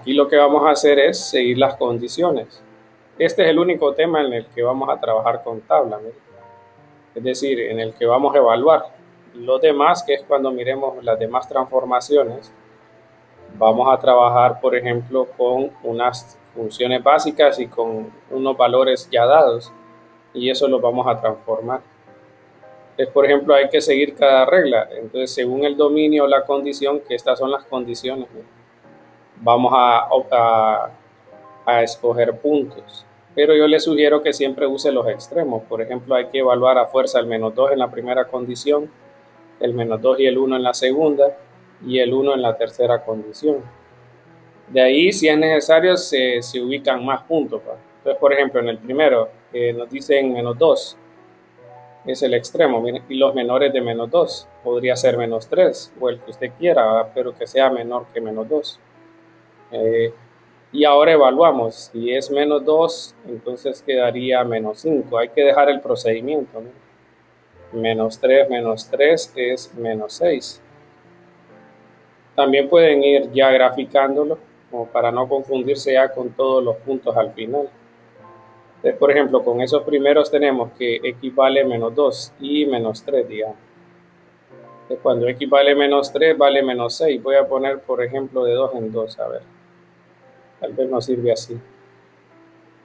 Aquí lo que vamos a hacer es seguir las condiciones. Este es el único tema en el que vamos a trabajar con tabla, ¿no? Es decir, en el que vamos a evaluar. Los demás, que es cuando miremos las demás transformaciones, vamos a trabajar, por ejemplo, con unas funciones básicas y con unos valores ya dados, y eso lo vamos a transformar. Entonces, por ejemplo, hay que seguir cada regla. Entonces, según el dominio o la condición, que estas son las condiciones, ¿no? Vamos a escoger puntos. Pero yo le sugiero que siempre use los extremos. Por ejemplo, hay que evaluar a fuerza el -2 en la primera condición, el -2 y el 1 en la segunda, y el 1 en la tercera condición. De ahí, si es necesario, se ubican más puntos, ¿va? Entonces, por ejemplo, en el primero nos dicen -2, es el extremo, miren, y los menores de -2 podría ser -3 o el que usted quiera, ¿va? Pero que sea menor que -2. Y ahora evaluamos, si es -2, entonces quedaría -5. Hay que dejar el procedimiento, ¿no? -3 es -6. También pueden ir ya graficándolo, como para no confundirse ya con todos los puntos al final. Entonces, por ejemplo, con esos primeros tenemos que x vale -2 y -3, digamos. Entonces, cuando x vale -3, vale -6. Voy a poner, por ejemplo, de 2 en 2, a ver. Tal vez nos sirve así.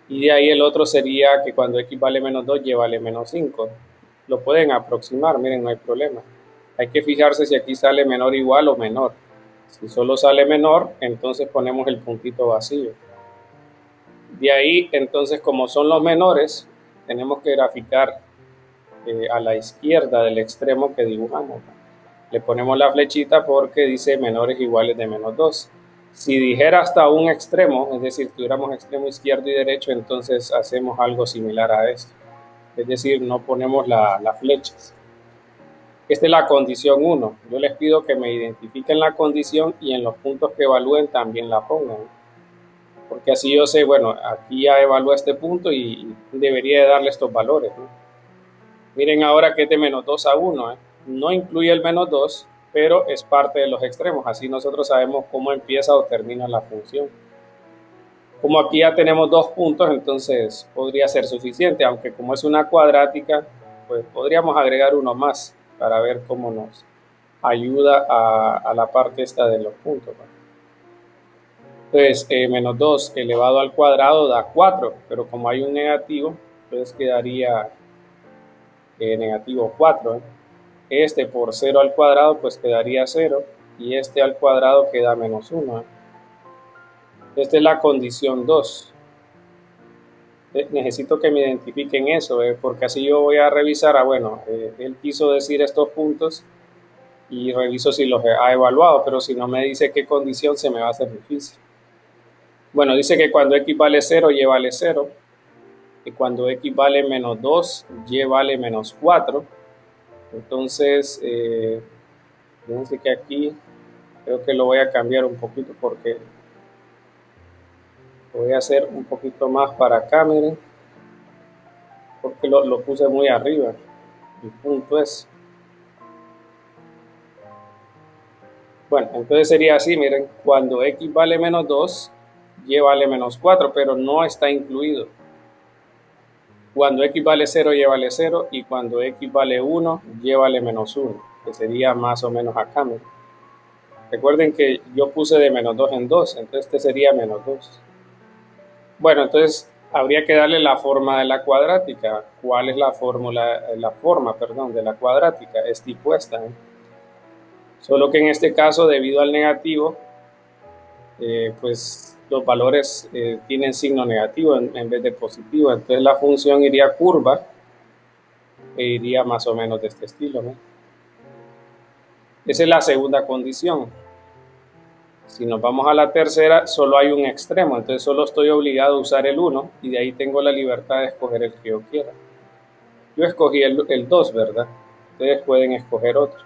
Y de ahí el otro sería que cuando x vale -2, y vale -5. Lo pueden aproximar, miren, no hay problema. Hay que fijarse si aquí sale menor, igual o menor. Si solo sale menor, entonces ponemos el puntito vacío. De ahí, entonces, como son los menores, tenemos que graficar a la izquierda del extremo que dibujamos. Le ponemos la flechita porque dice menores iguales de -2. Si dijera hasta un extremo, es decir, tuviéramos extremo izquierdo y derecho, entonces hacemos algo similar a esto. Es decir, no ponemos las flechas. Esta es la condición 1. Yo les pido que me identifiquen la condición y en los puntos que evalúen también la pongan. Porque así yo sé, bueno, aquí ya evalúa este punto y debería de darle estos valores, ¿no? Miren ahora que es de -2 a 1, ¿eh? No incluye el -2, pero es parte de los extremos. Así nosotros sabemos cómo empieza o termina la función. Como aquí ya tenemos 2 puntos, entonces podría ser suficiente, aunque como es una cuadrática, pues podríamos agregar uno más para ver cómo nos ayuda a la parte esta de los puntos, ¿no? Entonces, -2 elevado al cuadrado da 4, pero como hay un negativo, entonces quedaría negativo 4, ¿eh? Este por 0 al cuadrado, pues quedaría 0, y este al cuadrado queda -1, ¿eh? Esta es la condición 2. Necesito que me identifiquen eso, porque así yo voy a revisar, bueno, él quiso decir estos puntos y reviso si los ha evaluado, pero si no me dice qué condición, se me va a hacer difícil. Bueno, dice que cuando x vale 0, y vale 0, y cuando x vale -2, y vale -4. Entonces, fíjense que aquí creo que lo voy a cambiar un poquito porque lo voy a hacer un poquito más para acá, miren, porque lo puse muy arriba. El punto es, bueno, entonces sería así, miren, cuando x vale -2, y vale -4, pero no está incluido. Cuando x vale 0, y vale 0, y cuando x vale 1, y vale -1, que sería más o menos acá, miren. Recuerden que yo puse de -2 en 2, entonces este sería -2. Bueno, entonces habría que darle la forma de la cuadrática. ¿Cuál es la forma de la cuadrática? Es tipo esta, ¿eh? Solo que en este caso, debido al negativo, pues los valores tienen signo negativo en vez de positivo. Entonces la función iría curva e iría más o menos de este estilo, ¿no? Esa es la segunda condición. Si nos vamos a la tercera, solo hay un extremo, entonces solo estoy obligado a usar el 1 y de ahí tengo la libertad de escoger el que yo quiera. Yo escogí el 2, ¿verdad? Ustedes pueden escoger otro.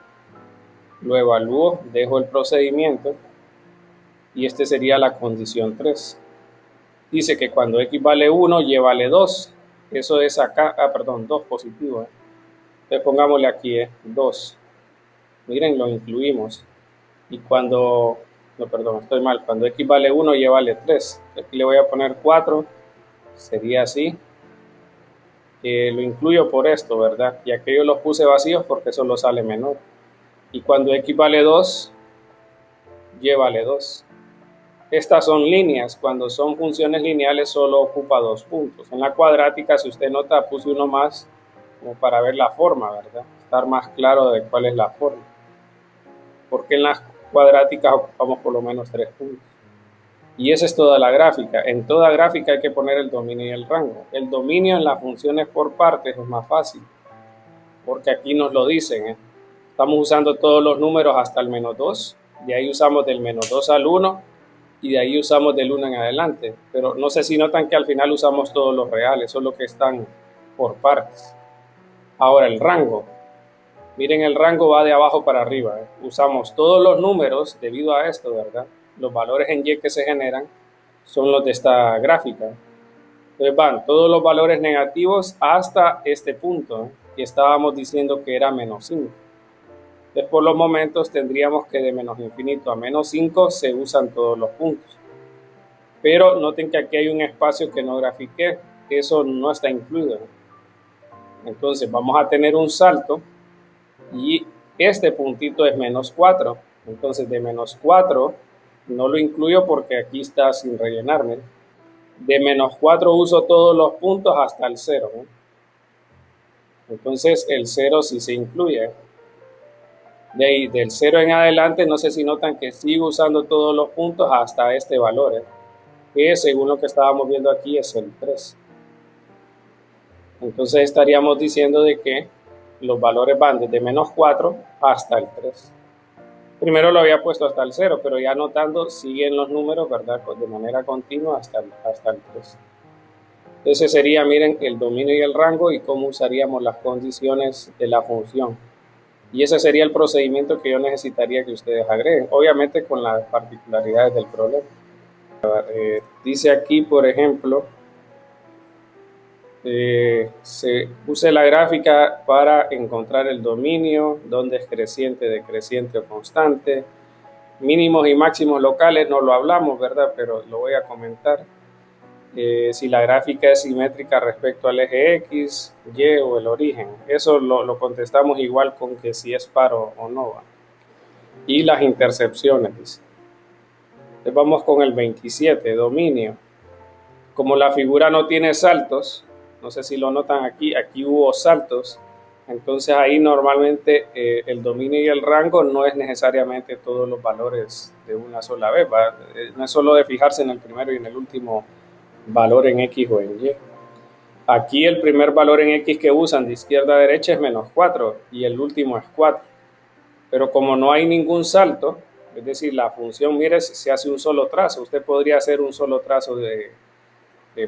Lo evalúo, dejo el procedimiento y este sería la condición 3. Dice que cuando x vale 1, y vale 2. Eso es acá, perdón, 2 positivo, ¿eh? Entonces pongámosle aquí 2. Miren, lo incluimos. Y cuando no, perdón, estoy mal, cuando x vale 1, y vale 3. Aquí le voy a poner 4, sería así. Lo incluyo por esto, ¿verdad? Y aquellos los puse vacíos porque solo sale menor. Y cuando x vale 2, y vale 2. Estas son líneas. Cuando son funciones lineales solo ocupa 2 puntos. En la cuadrática, si usted nota, puse uno más como para ver la forma, ¿verdad? Estar más claro de cuál es la forma. Porque en las cuadráticas ocupamos por lo menos 3 puntos. Y esa es toda la gráfica. En toda gráfica hay que poner el dominio y el rango. El dominio en las funciones por partes es más fácil, porque aquí nos lo dicen, ¿eh? Estamos usando todos los números hasta el menos 2, de ahí usamos del menos 2 al 1, y de ahí usamos del 1 en adelante. Pero no sé si notan que al final usamos todos los reales, solo que están por partes. Ahora el rango. Miren, el rango va de abajo para arriba, ¿eh? Usamos todos los números debido a esto, ¿verdad? Los valores en y que se generan son los de esta gráfica. Entonces van todos los valores negativos hasta este punto, ¿eh? Y estábamos diciendo que era menos 5. Entonces por los momentos tendríamos que de menos infinito a menos 5 se usan todos los puntos. Pero noten que aquí hay un espacio que no grafiqué, eso no está incluido. Entonces vamos a tener un salto y este puntito es menos 4. Entonces de menos 4 no lo incluyo porque aquí está sin rellenar. Miren. De menos 4 uso todos los puntos hasta el 0. Entonces el 0 sí se incluye. De ahí, del 0 en adelante, no sé si notan que sigo usando todos los puntos hasta este valor, que según lo que estábamos viendo aquí es el 3. Entonces estaríamos diciendo de que los valores van desde menos 4 hasta el 3. Primero lo había puesto hasta el 0, pero ya notando siguen los números, ¿verdad? De manera continua hasta el 3. Entonces sería, miren, el dominio y el rango y cómo usaríamos las condiciones de la función. Y ese sería el procedimiento que yo necesitaría que ustedes agreguen, obviamente con las particularidades del problema. Dice aquí, por ejemplo, se use la gráfica para encontrar el dominio, donde es creciente, decreciente o constante. Mínimos y máximos locales no lo hablamos, ¿verdad? Pero lo voy a comentar. Si la gráfica es simétrica respecto al eje X, Y o el origen. Eso lo contestamos igual con que si es paro o no. Y las intercepciones, dice. Entonces vamos con el 27, dominio. Como la figura no tiene saltos, no sé si lo notan aquí, aquí hubo saltos, entonces ahí normalmente el dominio y el rango no es necesariamente todos los valores de una sola vez, ¿va? No es solo de fijarse en el primero y en el último valor en X o en Y. Aquí el primer valor en X que usan de izquierda a derecha es menos 4 y el último es 4. Pero como no hay ningún salto, es decir, la función, mire, se hace un solo trazo. Usted podría hacer un solo trazo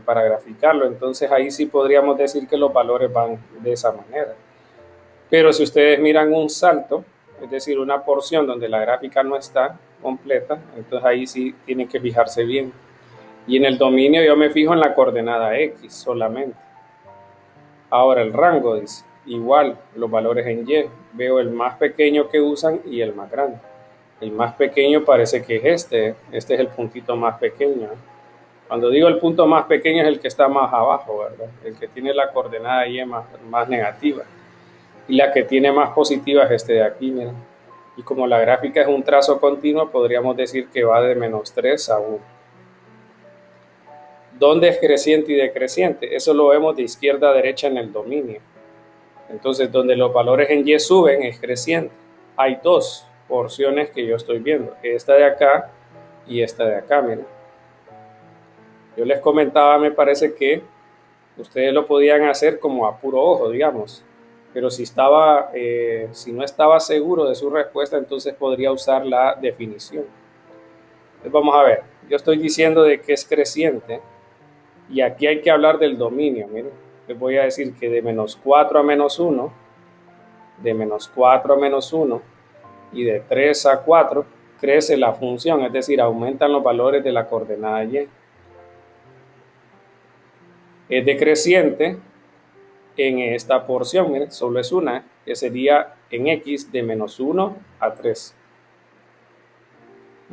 para graficarlo. Entonces ahí sí podríamos decir que los valores van de esa manera. Pero si ustedes miran un salto, es decir, una porción donde la gráfica no está completa, entonces ahí sí tienen que fijarse bien. Y en el dominio yo me fijo en la coordenada X solamente. Ahora el rango dice, igual los valores en Y, veo el más pequeño que usan y el más grande. El más pequeño parece que es este es el puntito más pequeño. Cuando digo el punto más pequeño es el que está más abajo, ¿verdad? El que tiene la coordenada Y más negativa. Y la que tiene más positiva es este de aquí, miren. Y como la gráfica es un trazo continuo, podríamos decir que va de menos 3 a 1. ¿Dónde es creciente y decreciente? Eso lo vemos de izquierda a derecha en el dominio. Entonces, donde los valores en Y suben es creciente. Hay dos porciones que yo estoy viendo. Esta de acá y esta de acá, miren. Yo les comentaba, me parece que ustedes lo podían hacer como a puro ojo, digamos. Pero si no estaba seguro de su respuesta, entonces podría usar la definición. Entonces vamos a ver. Yo estoy diciendo de que es creciente. Y aquí hay que hablar del dominio, miren. Les voy a decir que de menos 4 a menos 1, de menos 4 a menos 1 y de 3 a 4 crece la función, es decir, aumentan los valores de la coordenada Y. Es decreciente en esta porción, miren, solo es una, que sería en X de menos 1 a 3.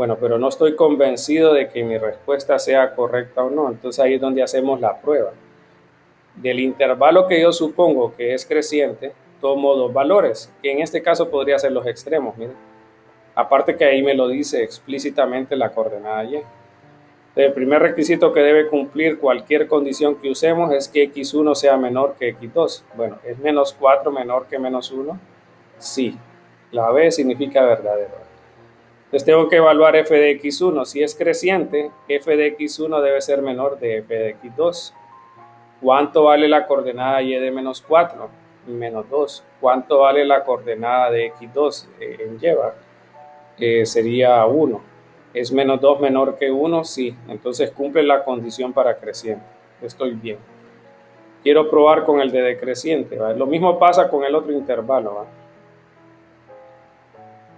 Bueno, pero no estoy convencido de que mi respuesta sea correcta o no. Entonces ahí es donde hacemos la prueba. Del intervalo que yo supongo que es creciente, tomo dos valores, que en este caso podría ser los extremos, miren. Aparte que ahí me lo dice explícitamente la coordenada y. El primer requisito que debe cumplir cualquier condición que usemos es que x1 sea menor que x2. Bueno, ¿es menos 4 menor que menos 1? Sí. La B significa verdadero. Entonces tengo que evaluar f de x1. Si es creciente, f de x1 debe ser menor de f de x2. ¿Cuánto vale la coordenada y de menos 4? Menos 2. ¿Cuánto vale la coordenada de x2 en y? Sería 1. ¿Es menos 2 menor que 1? Sí. Entonces cumple la condición para creciente. Estoy bien. Quiero probar con el de decreciente. ¿Va? Lo mismo pasa con el otro intervalo. ¿Va?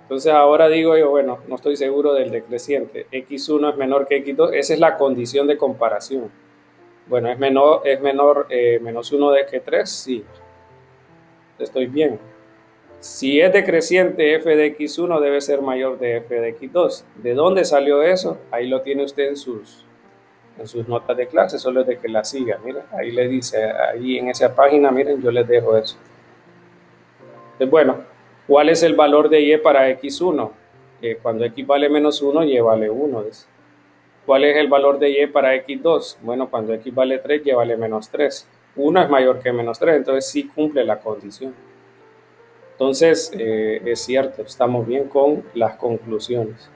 Entonces ahora digo yo, bueno, no estoy seguro del decreciente. x1 es menor que x2. Esa es la condición de comparación. Bueno, ¿es menor menos 1 de que 3? Sí. Estoy bien. Si es decreciente, f de x1 debe ser mayor de f de x2. ¿De dónde salió eso? Ahí lo tiene usted en sus notas de clase, solo es de que la siga. Miren, ahí le dice, ahí en esa página, miren, yo les dejo eso. Entonces, bueno, ¿cuál es el valor de y para x1? Cuando x vale menos 1, y vale 1. ¿Cuál es el valor de y para x2? Bueno, cuando x vale 3, y vale menos 3. 1 es mayor que menos 3, entonces sí cumple la condición. Entonces, es cierto, estamos bien con las conclusiones.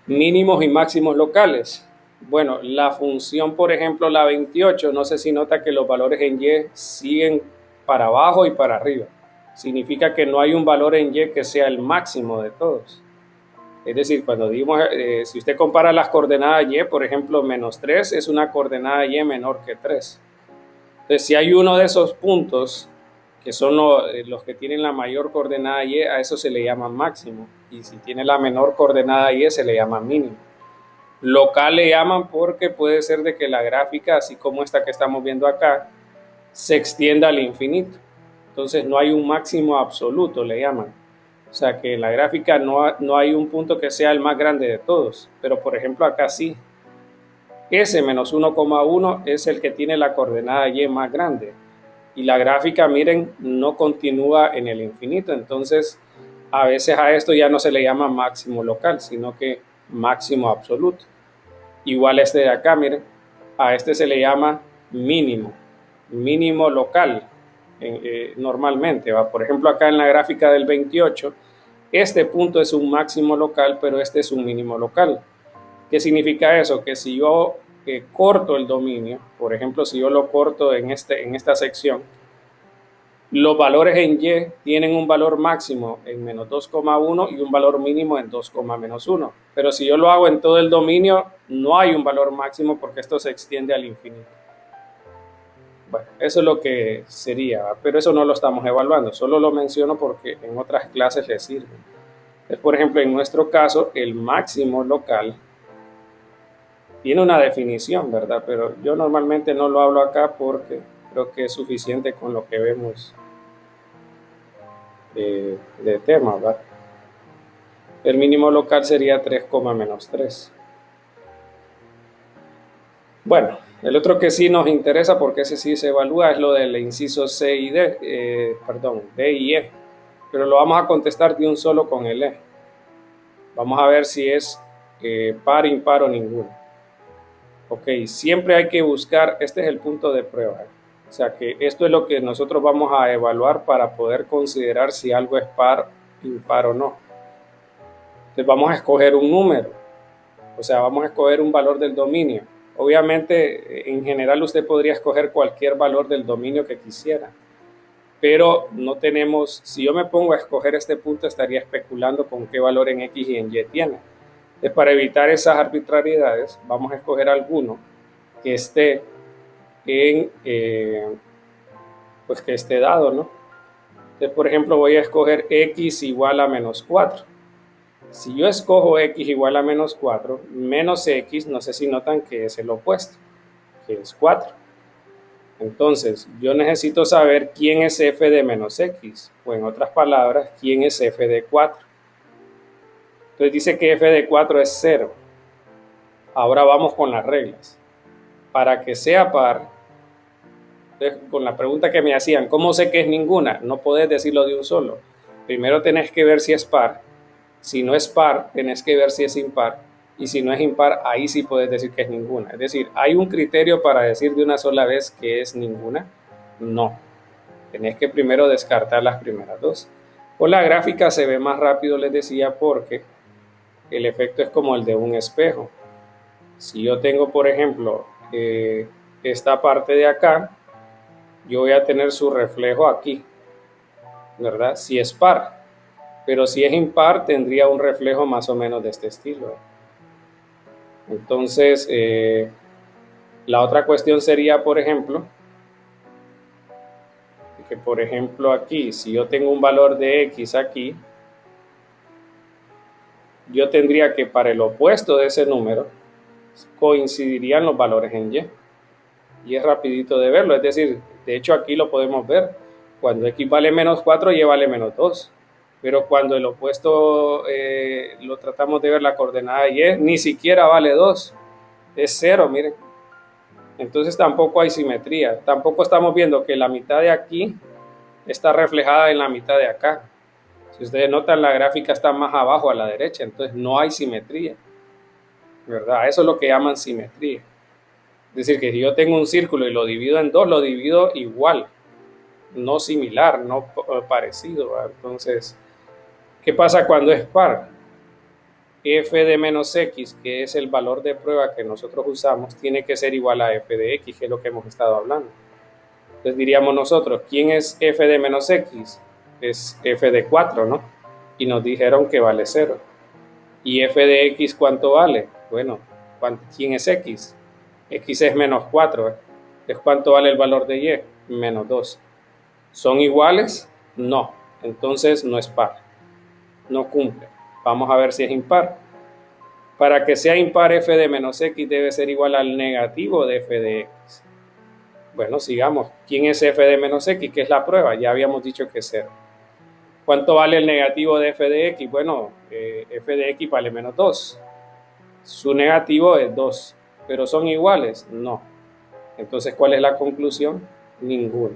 Mínimos y máximos locales. Bueno, la función, por ejemplo, la 28, no sé si nota que los valores en y siguen para abajo y para arriba. Significa que no hay un valor en y que sea el máximo de todos. Es decir, cuando digamos, si usted compara las coordenadas y, por ejemplo, menos 3 es una coordenada y menor que 3. Entonces, si hay uno de esos puntos que son los que tienen la mayor coordenada y, a eso se le llama máximo. Y si tiene la menor coordenada y, se le llama mínimo. Local le llaman porque puede ser de que la gráfica, así como esta que estamos viendo acá, se extienda al infinito. Entonces no hay un máximo absoluto, le llaman. O sea que en la gráfica no hay un punto que sea el más grande de todos. Pero por ejemplo acá sí. Ese menos 1,1 es el que tiene la coordenada y más grande. Y la gráfica, miren, no continúa en el infinito. Entonces, a veces a esto ya no se le llama máximo local, sino que máximo absoluto. Igual este de acá, miren, a este se le llama mínimo local, normalmente. ¿va? Por ejemplo, acá en la gráfica del 28, este punto es un máximo local, pero este es un mínimo local. ¿Qué significa eso? Que si yo corto el dominio, por ejemplo, si yo lo corto en esta sección, los valores en y tienen un valor máximo en menos 2,1 y un valor mínimo en 2,-1. Pero si yo lo hago en todo el dominio, no hay un valor máximo porque esto se extiende al infinito. Bueno, eso es lo que sería, pero eso no lo estamos evaluando, solo lo menciono porque en otras clases le sirve. Entonces, por ejemplo, en nuestro caso, el máximo local tiene una definición, ¿verdad? Pero yo normalmente no lo hablo acá porque creo que es suficiente con lo que vemos de tema, ¿verdad? El mínimo local sería 3,-3. Bueno, el otro que sí nos interesa, porque ese sí se evalúa, es lo del inciso C y D, D y E. Pero lo vamos a contestar de un solo con el E. Vamos a ver si es par, impar o ninguno. Ok, siempre hay que buscar, este es el punto de prueba. O sea que esto es lo que nosotros vamos a evaluar para poder considerar si algo es par, impar o no. Entonces vamos a escoger un número, o sea, vamos a escoger un valor del dominio. Obviamente, en general usted podría escoger cualquier valor del dominio que quisiera, pero no tenemos, si yo me pongo a escoger este punto, estaría especulando con qué valor en X y en Y tiene. Entonces, para evitar esas arbitrariedades, vamos a escoger alguno que esté pues que esté dado, ¿no? Entonces, por ejemplo, voy a escoger X igual a menos 4. Si yo escojo X igual a menos 4, menos X, no sé si notan que es el opuesto, que es 4. Entonces, yo necesito saber quién es f de menos X, o en otras palabras, quién es f de 4. Entonces dice que f de 4 es 0. Ahora vamos con las reglas. Para que sea par, entonces, con la pregunta que me hacían, ¿cómo sé que es ninguna? No podés decirlo de un solo. Primero tenés que ver si es par. Si no es par, tenés que ver si es impar. Y si no es impar, ahí sí puedes decir que es ninguna. Es decir, ¿hay un criterio para decir de una sola vez que es ninguna? No. Tenés que primero descartar las primeras dos. Con la gráfica se ve más rápido, les decía, porque el efecto es como el de un espejo. Si yo tengo, por ejemplo, esta parte de acá, yo voy a tener su reflejo aquí, ¿verdad? Si es par, pero si es impar, tendría un reflejo más o menos de este estilo. Entonces, la otra cuestión sería, por ejemplo, que por ejemplo aquí, si yo tengo un valor de x aquí, yo tendría que para el opuesto de ese número coincidirían los valores en y. Y es rapidito de verlo, es decir, de hecho aquí lo podemos ver. Cuando x vale menos 4, y vale menos 2. Pero cuando el opuesto lo tratamos de ver la coordenada y, ni siquiera vale 2. Es 0, miren. Entonces tampoco hay simetría. Tampoco estamos viendo que la mitad de aquí está reflejada en la mitad de acá. Si ustedes notan, la gráfica está más abajo a la derecha, entonces no hay simetría, ¿verdad? Eso es lo que llaman simetría. Es decir, que si yo tengo un círculo y lo divido en dos, lo divido igual, no similar, no parecido, ¿verdad? Entonces, ¿qué pasa cuando es par? F de menos x, que es el valor de prueba que nosotros usamos, tiene que ser igual a f de x, que es lo que hemos estado hablando. Entonces diríamos nosotros, ¿quién es f de menos x? Es f de 4, ¿no? Y nos dijeron que vale 0. ¿Y f de x cuánto vale? Bueno, ¿quién es x? X es menos 4. ¿Es cuánto vale el valor de y? Menos 2. ¿Son iguales? No. Entonces no es par. No cumple. Vamos a ver si es impar. Para que sea impar, f de menos x debe ser igual al negativo de f de x. Bueno, sigamos. ¿Quién es f de menos x? ¿Qué es la prueba? Ya habíamos dicho que es 0. ¿Cuánto vale el negativo de f de x? Bueno, f de x vale menos 2. Su negativo es 2. ¿Pero son iguales? No. Entonces, ¿cuál es la conclusión? Ninguna.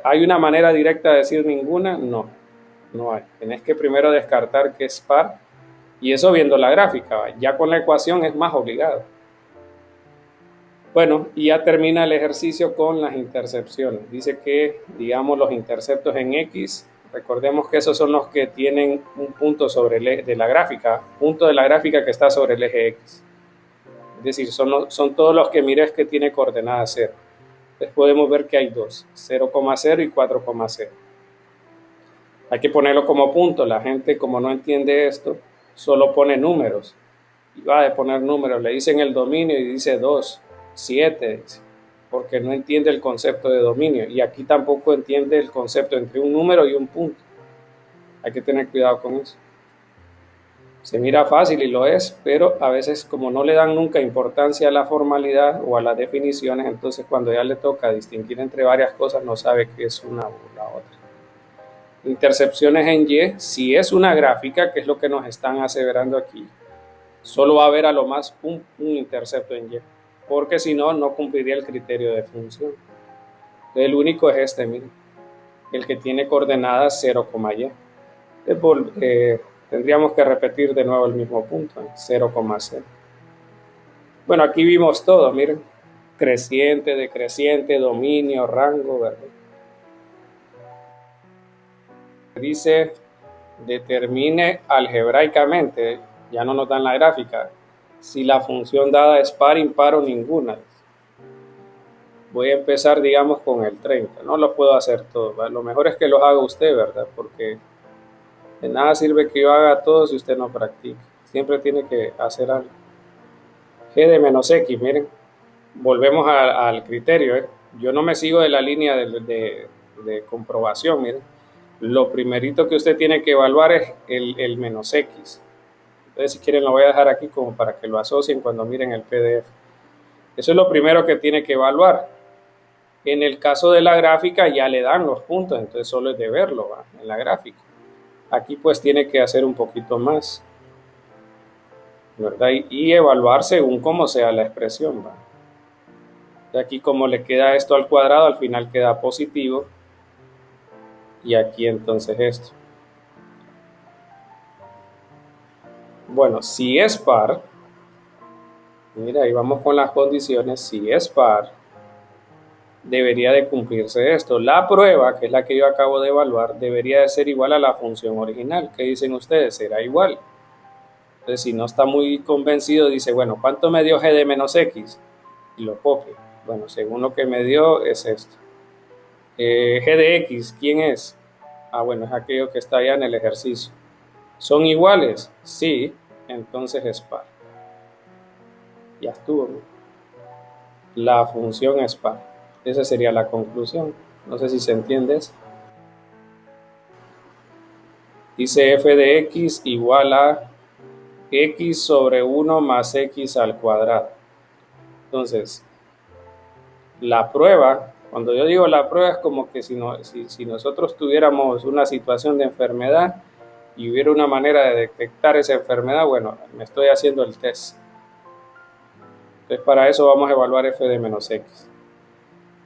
¿Hay una manera directa de decir ninguna? No, no hay. Tenés que primero descartar que es par, y eso viendo la gráfica. Ya con la ecuación es más obligado. Bueno, y ya termina el ejercicio con las intercepciones. Dice que, digamos, los interceptos en X, recordemos que esos son los que tienen un punto sobre el eje de la gráfica, punto de la gráfica que está sobre el eje X. Es decir, son todos los que mires que tiene coordenada 0. Entonces podemos ver que hay dos, 0,0 y 4,0. Hay que ponerlo como punto. La gente, como no entiende esto, solo pone números. Y va a poner números. Le dicen el dominio y dice 2, 7, porque no entiende el concepto de dominio. Y aquí tampoco entiende el concepto entre un número y un punto. Hay que tener cuidado con eso. Se mira fácil y lo es, pero a veces como no le dan nunca importancia a la formalidad o a las definiciones, entonces cuando ya le toca distinguir entre varias cosas no sabe qué es una o la otra. Intercepciones en Y, si es una gráfica, que es lo que nos están aseverando aquí, solo va a haber a lo más un intercepto en Y, porque si no, no cumpliría el criterio de función. Entonces, el único es este, miren, el que tiene coordenadas 0,y. Tendríamos que repetir de nuevo el mismo punto, 0,0. Bueno, aquí vimos todo, miren, creciente, decreciente, dominio, rango, ¿verdad? Dice, determine algebraicamente, ya no nos dan la gráfica, si la función dada es par, impar o ninguna. Voy a empezar, digamos, con el 30. No lo puedo hacer todo, ¿verdad? Lo mejor es que lo haga usted, ¿verdad? Porque de nada sirve que yo haga todo si usted no practica. Siempre tiene que hacer algo. G de menos X, miren. Volvemos al criterio, ¿eh? Yo no me sigo de la línea de comprobación, miren. Lo primerito que usted tiene que evaluar es el menos X. Entonces, si quieren, lo voy a dejar aquí como para que lo asocien cuando miren el PDF. Eso es lo primero que tiene que evaluar. En el caso de la gráfica ya le dan los puntos, entonces solo es de verlo, ¿va? En la gráfica. Aquí pues tiene que hacer un poquito más, ¿verdad? Y evaluar según cómo sea la expresión, ¿va? De aquí como le queda esto al cuadrado, al final queda positivo. Y aquí entonces esto. Bueno, si es par, mira, ahí vamos con las condiciones. Si es par, debería de cumplirse esto. La prueba, que es la que yo acabo de evaluar, debería de ser igual a la función original. ¿Qué dicen ustedes? Será igual. Entonces, si no está muy convencido, dice, bueno, ¿cuánto me dio g de menos x? Y lo copia. Bueno, según lo que me dio es esto. G de x, ¿quién es? Ah, bueno, es aquello que está allá en el ejercicio. ¿Son iguales? Sí, entonces es par. Ya estuvo, ¿no? La función es par. Esa sería la conclusión. No sé si se entiende eso. Dice f de x igual a x sobre 1 más x al cuadrado. Entonces, la prueba, cuando yo digo la prueba es como que si nosotros tuviéramos una situación de enfermedad y hubiera una manera de detectar esa enfermedad, bueno, me estoy haciendo el test. Entonces, para eso vamos a evaluar f de menos x.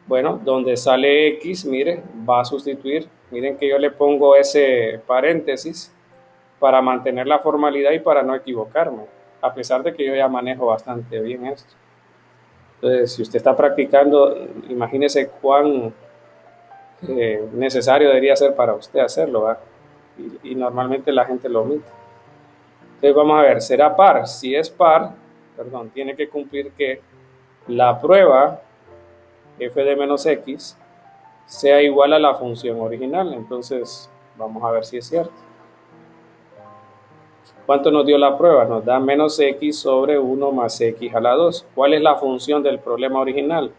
Bueno, donde sale x, mire, va a sustituir. Miren que yo le pongo ese paréntesis para mantener la formalidad y para no equivocarme, a pesar de que yo ya manejo bastante bien esto. Entonces, si usted está practicando, imagínese cuán necesario debería ser para usted hacerlo, ¿verdad? Y normalmente la gente lo omite. Entonces, vamos a ver, ¿será par? Si es par, perdón, tiene que cumplir que la prueba f de menos x sea igual a la función original. Entonces, vamos a ver si es cierto. ¿Cuánto nos dio la prueba? Nos da menos x sobre 1 más x a la 2. ¿Cuál es la función del problema original?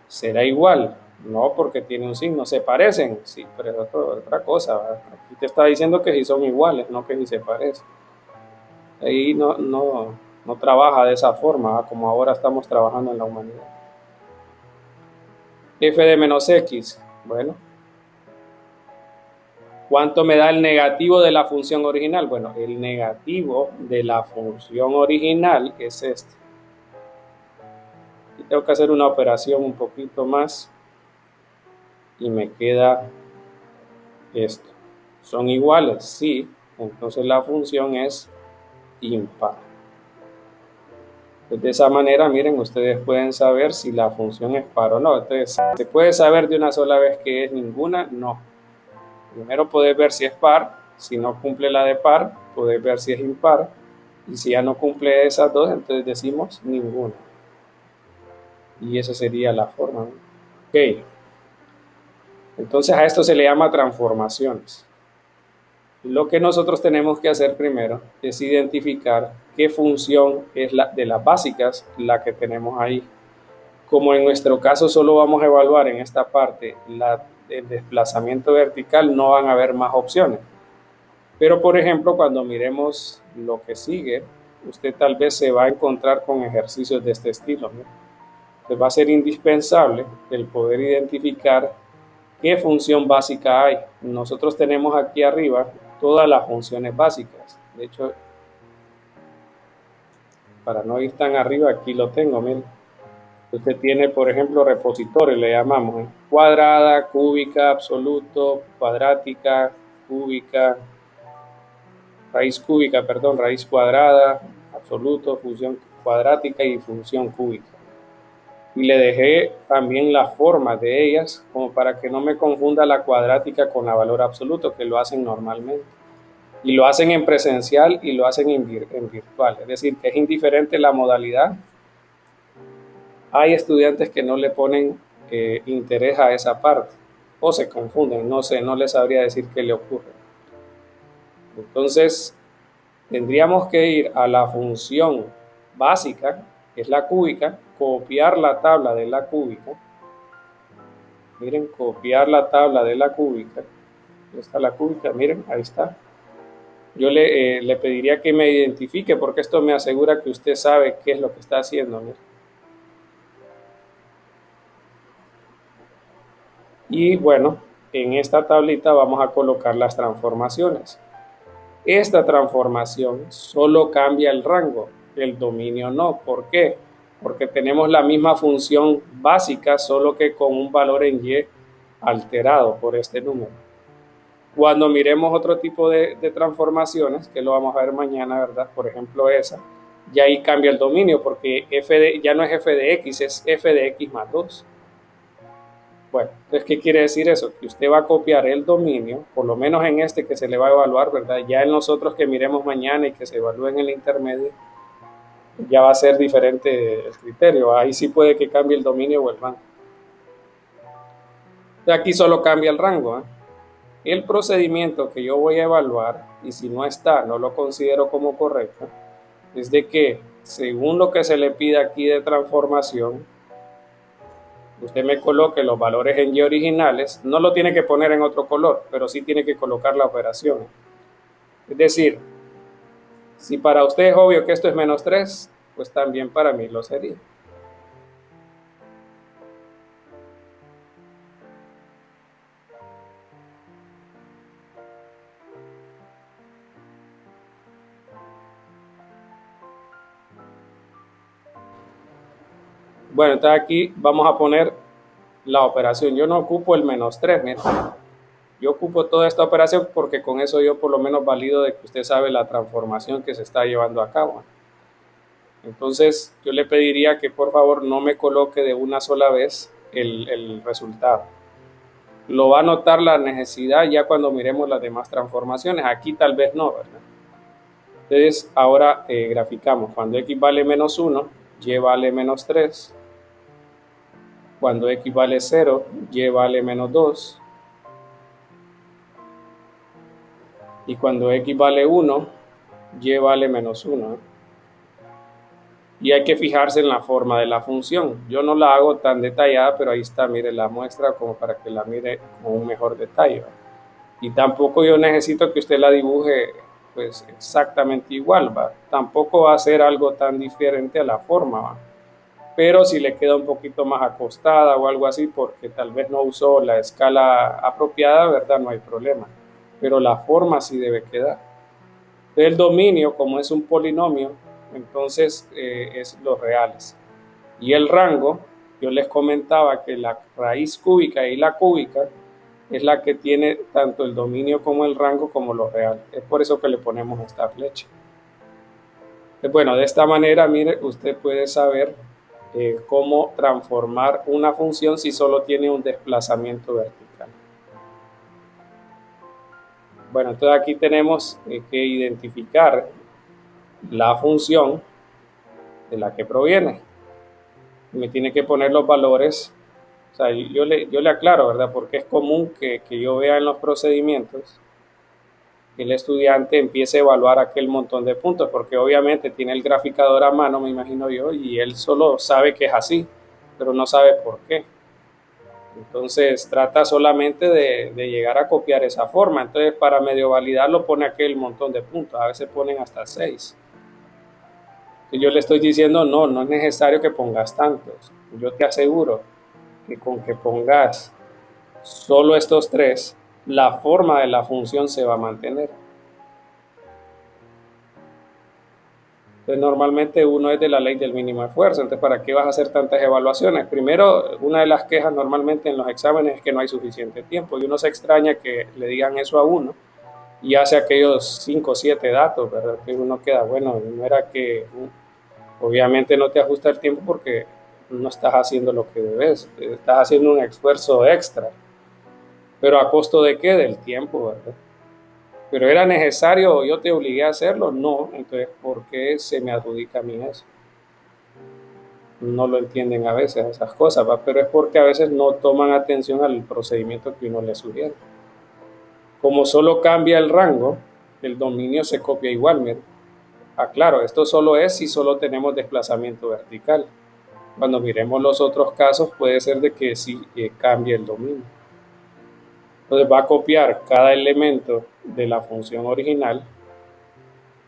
¿Será igual? No, porque tiene un signo. ¿Se parecen? Sí, pero es otra cosa, ¿verdad? Aquí te está diciendo que si son iguales, no que si se parecen. Ahí no trabaja de esa forma, ¿verdad? Como ahora estamos trabajando en la humanidad. F de menos x. Bueno, ¿cuánto me da el negativo de la función original? Bueno, el negativo de la función original es este. Y tengo que hacer una operación un poquito más y me queda esto. ¿Son iguales? Sí. Entonces la función es impar. Pues de esa manera, miren, ustedes pueden saber si la función es par o no. Entonces, ¿se puede saber de una sola vez que es ninguna? No. Primero podés ver si es par. Si no cumple la de par, podés ver si es impar. Y si ya no cumple esas dos, entonces decimos ninguna. Y esa sería la forma, ¿no? Ok. Entonces a esto se le llama transformaciones. Lo que nosotros tenemos que hacer primero es identificar qué función es la de las básicas la que tenemos ahí. Como en nuestro caso solo vamos a evaluar en esta parte el desplazamiento vertical, no van a haber más opciones. Pero por ejemplo, cuando miremos lo que sigue, usted tal vez se va a encontrar con ejercicios de este estilo, ¿no? Pues va a ser indispensable el poder identificar qué función básica hay. Nosotros tenemos aquí arriba todas las funciones básicas. De hecho, para no ir tan arriba, aquí lo tengo, miren. Usted tiene, por ejemplo, repositorios, le llamamos, ¿eh? Cuadrada, cúbica, absoluto, cuadrática, cúbica, raíz cúbica, perdón, raíz cuadrada, absoluto, función cuadrática y función cúbica. Y le dejé también la forma de ellas como para que no me confunda la cuadrática con la valor absoluto, que lo hacen normalmente. Y lo hacen en presencial y lo hacen en virtual. Es decir, que es indiferente la modalidad. Hay estudiantes que no le ponen interés a esa parte o se confunden, no sé, no les sabría decir qué le ocurre. Entonces, tendríamos que ir a la función básica, que es la cúbica, copiar la tabla de la cúbica. Miren, copiar la tabla de la cúbica. ¿Dónde está la cúbica? Miren, ahí está. Yo le pediría que me identifique porque esto me asegura que usted sabe qué es lo que está haciendo. Miren. Y bueno, en esta tablita vamos a colocar las transformaciones. Esta transformación solo cambia el rango, el dominio no. ¿Por qué? Porque tenemos la misma función básica, solo que con un valor en y alterado por este número. Cuando miremos otro tipo de transformaciones, que lo vamos a ver mañana, ¿verdad? Por ejemplo esa, ya ahí cambia el dominio, porque ya no es f de x, es f de x más 2. Bueno, entonces, ¿qué quiere decir eso? Que usted va a copiar el dominio, por lo menos en este que se le va a evaluar, ¿verdad? Ya en los otros que miremos mañana y que se evalúen en el intermedio, ya va a ser diferente el criterio. Ahí sí puede que cambie el dominio o el rango. Entonces, aquí solo cambia el rango, ¿eh? El procedimiento que yo voy a evaluar, y si no está, no lo considero como correcto, es de que según lo que se le pide aquí de transformación, usted me coloque los valores en y originales, no lo tiene que poner en otro color, pero sí tiene que colocar la operación. Es decir, si para usted es obvio que esto es menos 3, pues también para mí lo sería. Bueno, entonces aquí vamos a poner la operación. Yo no ocupo el menos 3, mira. Yo ocupo toda esta operación porque con eso yo por lo menos valido de que usted sabe la transformación que se está llevando a cabo. Entonces yo le pediría que por favor no me coloque de una sola vez el resultado. Lo va a notar la necesidad ya cuando miremos las demás transformaciones. Aquí tal vez no, ¿verdad? Entonces ahora graficamos. Cuando x vale menos 1, y vale menos 3. Cuando x vale 0, y vale menos 2. Y cuando x vale 1, y vale menos 1. Y hay que fijarse en la forma de la función. Yo no la hago tan detallada, pero ahí está, mire la muestra como para que la mire con un mejor detalle. Y tampoco yo necesito que usted la dibuje pues exactamente igual, ¿va? Tampoco va a ser algo tan diferente a la forma, ¿va? Pero si le queda un poquito más acostada o algo así, porque tal vez no usó la escala apropiada, ¿verdad? No hay problema. Pero la forma sí debe quedar. El dominio, como es un polinomio, entonces es los reales. Y el rango, yo les comentaba que la raíz cúbica y la cúbica es la que tiene tanto el dominio como el rango como los reales. Es por eso que le ponemos esta flecha. Bueno, de esta manera, mire, usted puede saber cómo transformar una función si solo tiene un desplazamiento vertical. Bueno, entonces aquí tenemos que identificar la función de la que proviene. Me tiene que poner los valores. O sea, yo le aclaro, ¿verdad? Porque es común que yo vea en los procedimientos que el estudiante empiece a evaluar aquel montón de puntos, porque obviamente tiene el graficador a mano, me imagino yo, y él solo sabe que es así, pero no sabe por qué. Entonces trata solamente de llegar a copiar esa forma. Entonces para medio validarlo pone aquel montón de puntos, a veces ponen hasta 6. Entonces yo le estoy diciendo, no es necesario que pongas tantos. Yo te aseguro que con que pongas solo estos 3, la forma de la función se va a mantener. Entonces normalmente uno es de la ley del mínimo esfuerzo. Entonces, ¿para qué vas a hacer tantas evaluaciones? Primero, una de las quejas normalmente en los exámenes es que no hay suficiente tiempo, y uno se extraña que le digan eso a uno y hace aquellos 5 o 7 datos, ¿verdad? Que uno queda, bueno, no era que obviamente no te ajusta el tiempo porque no estás haciendo lo que debes, estás haciendo un esfuerzo extra, pero ¿a costo de qué? Del tiempo, ¿verdad? Pero era necesario, yo te obligué a hacerlo, no, entonces ¿por qué se me adjudica a mí eso? No lo entienden a veces esas cosas, ¿va? Pero es porque a veces no toman atención al procedimiento que uno les sugiere. Como solo cambia el rango, el dominio se copia igual, miren. Claro, esto solo es si solo tenemos desplazamiento vertical. Cuando miremos los otros casos puede ser de que sí cambie el dominio. Entonces va a copiar cada elemento de la función original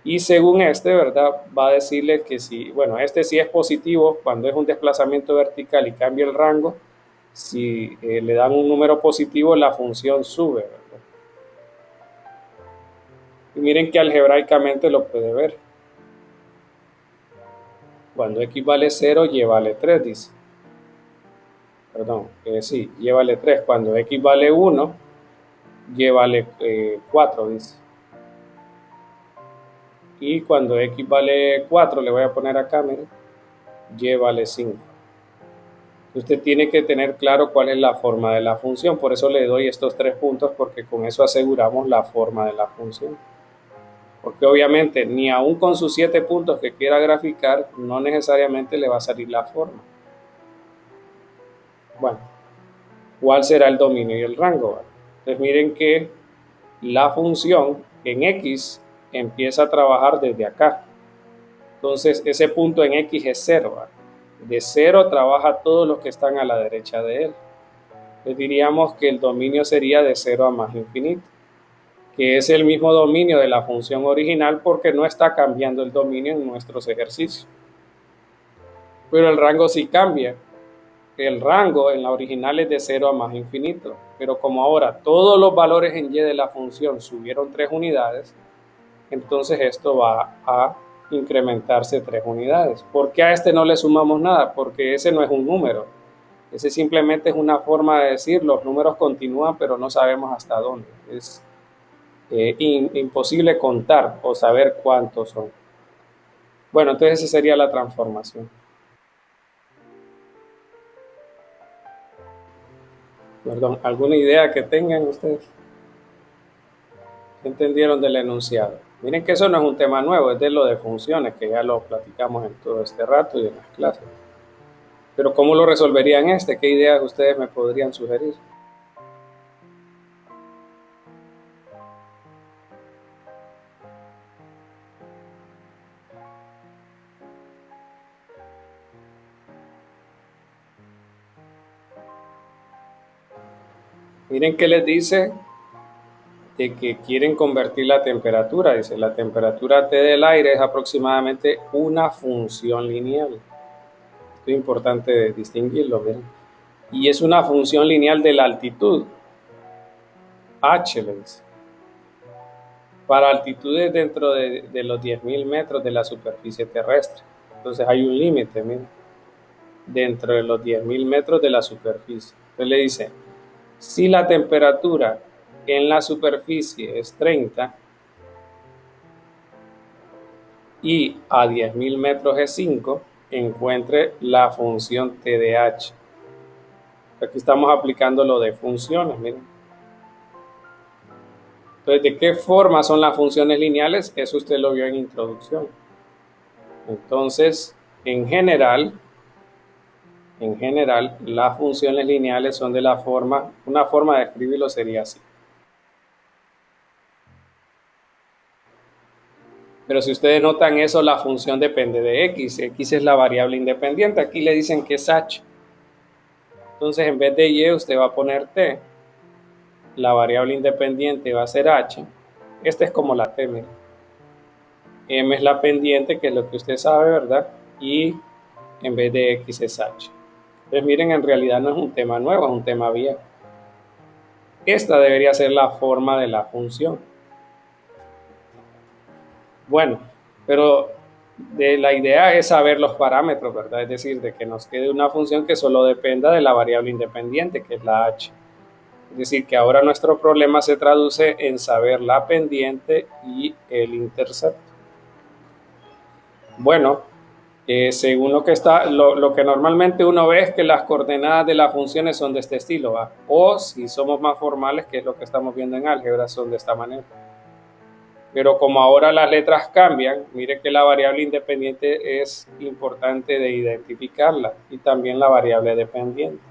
y según este, ¿verdad? Va a decirle que si, bueno, este sí es positivo cuando es un desplazamiento vertical y cambia el rango, Si le dan un número positivo, la función sube, ¿verdad? Y miren que algebraicamente lo puede ver. Cuando x vale 0, y vale 3, dice. Perdón, sí, y vale 3. Cuando x vale 1, y vale 4, dice. Y cuando x vale 4, le voy a poner acá, miren, y vale 5. Usted tiene que tener claro cuál es la forma de la función. Por eso le doy estos 3 puntos, porque con eso aseguramos la forma de la función. Porque obviamente ni aún con sus 7 puntos que quiera graficar, no necesariamente le va a salir la forma. Bueno, ¿cuál será el dominio y el rango? Entonces miren que la función en x empieza a trabajar desde acá. Entonces ese punto en x es 0. De 0 trabaja todos los que están a la derecha de él. Entonces diríamos que el dominio sería de 0 a más infinito, que es el mismo dominio de la función original porque no está cambiando el dominio en nuestros ejercicios. Pero el rango sí cambia. El rango en la original es de 0 a más infinito, pero como ahora todos los valores en y de la función subieron 3 unidades, entonces esto va a incrementarse 3 unidades. ¿Por qué a este no le sumamos nada? Porque ese no es un número. Ese simplemente es una forma de decir los números continúan, pero no sabemos hasta dónde. Es imposible contar o saber cuántos son. Bueno, entonces esa sería la transformación. Perdón, ¿alguna idea que tengan ustedes? ¿Qué entendieron del enunciado? Miren que eso no es un tema nuevo, es de lo de funciones, que ya lo platicamos en todo este rato y en las clases. Pero ¿cómo lo resolverían este? ¿Qué ideas ustedes me podrían sugerir? Miren que les dice de que quieren convertir la temperatura. Dice, la temperatura T del aire es aproximadamente una función lineal. Esto es importante distinguirlo, miren. Y es una función lineal de la altitud. H le dice. Para altitudes dentro de los 10.000 metros de la superficie terrestre. Entonces hay un límite, miren, dentro de los 10.000 metros de la superficie. Entonces le dice, si la temperatura en la superficie es 30 y a 10.000 metros es 5, encuentre la función T de H. Aquí estamos aplicando lo de funciones, miren. Entonces, ¿de qué forma son las funciones lineales? Eso usted lo vio en introducción. Entonces, en general, las funciones lineales son de la forma, una forma de escribirlo sería así. Pero si ustedes notan eso, la función depende de x. X es la variable independiente. Aquí le dicen que es h. Entonces, en vez de y, usted va a poner t. La variable independiente va a ser h. Esta es como la t, miren. M es la pendiente, que es lo que usted sabe, ¿verdad? Y en vez de x es h. Entonces, miren, en realidad no es un tema nuevo, es un tema viejo. Esta debería ser la forma de la función. Bueno, pero la idea es saber los parámetros, ¿verdad? Es decir, de que nos quede una función que solo dependa de la variable independiente, que es la h. Es decir, que ahora nuestro problema se traduce en saber la pendiente y el intercepto. Bueno, según lo que normalmente uno ve es que las coordenadas de las funciones son de este estilo, ¿va? O si somos más formales, que es lo que estamos viendo en álgebra, son de esta manera. Pero como ahora las letras cambian, mire que la variable independiente es importante de identificarla y también la variable dependiente.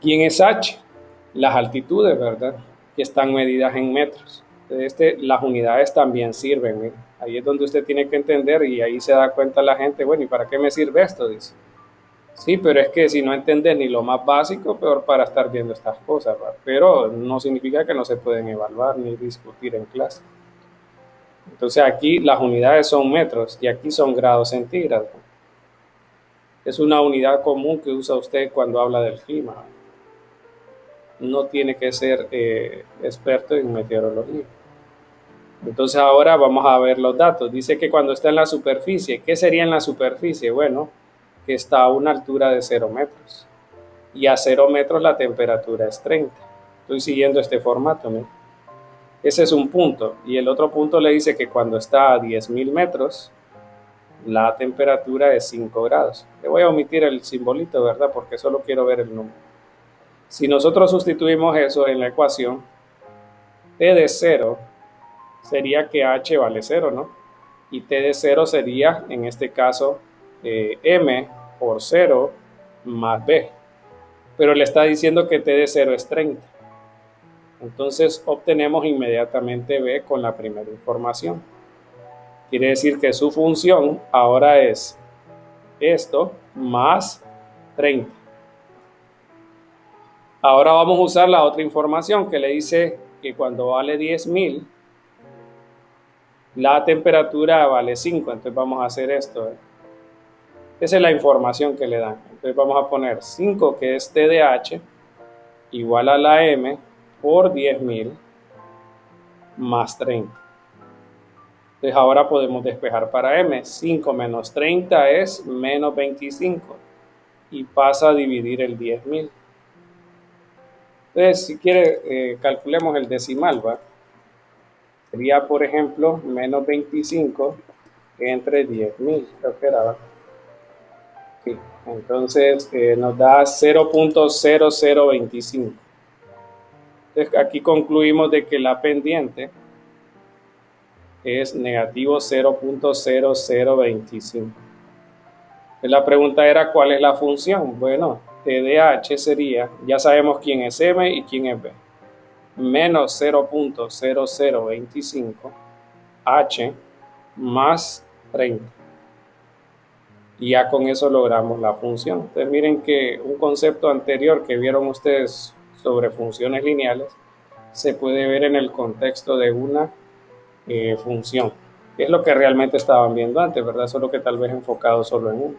¿Quién es h? Las altitudes, ¿verdad? Que están medidas en metros. Las unidades también sirven, ¿eh? Ahí es donde usted tiene que entender y ahí se da cuenta la gente, bueno, ¿y para qué me sirve esto? Dice. Sí, pero es que si no entiendes ni lo más básico, peor para estar viendo estas cosas, ¿verdad? Pero no significa que no se pueden evaluar ni discutir en clase. Entonces aquí las unidades son metros y aquí son grados centígrados. Es una unidad común que usa usted cuando habla del clima. No tiene que ser experto en meteorología. Entonces ahora vamos a ver los datos. Dice que cuando está en la superficie, ¿qué sería en la superficie? Bueno, que está a una altura de 0 metros. Y a 0 metros la temperatura es 30. Estoy siguiendo este formato, ¿no? Ese es un punto. Y el otro punto le dice que cuando está a 10.000 metros, la temperatura es 5 grados. Le voy a omitir el simbolito, ¿verdad? Porque solo quiero ver el número. Si nosotros sustituimos eso en la ecuación, T de 0 sería que H vale 0, ¿no? Y T de 0 sería, en este caso, M por 0 más B. Pero le está diciendo que T de 0 es 30. Entonces obtenemos inmediatamente B con la primera información. Quiere decir que su función ahora es esto más 30. Ahora vamos a usar la otra información que le dice que cuando vale 10.000, la temperatura vale 5. Entonces vamos a hacer esto. Esa es la información que le dan. Entonces vamos a poner 5, que es T de H, igual a la M por 10.000 más 30. Entonces ahora podemos despejar para M. 5 menos 30 es menos 25 y pasa a dividir el 10.000. Entonces, si quiere, calculemos el decimal, ¿va? Sería, por ejemplo, menos 25 entre 10.000, creo que era, ¿va? Sí. Entonces nos da 0.0025. Entonces aquí concluimos de que la pendiente es negativo 0.0025. La pregunta era ¿cuál es la función? Bueno, T de H sería, ya sabemos quién es M y quién es B, menos 0.0025 H más 30. Y ya con eso logramos la función. Entonces miren que un concepto anterior que vieron ustedes sobre funciones lineales se puede ver en el contexto de una función, que es lo que realmente estaban viendo antes, ¿verdad? Solo que tal vez enfocado solo en uno.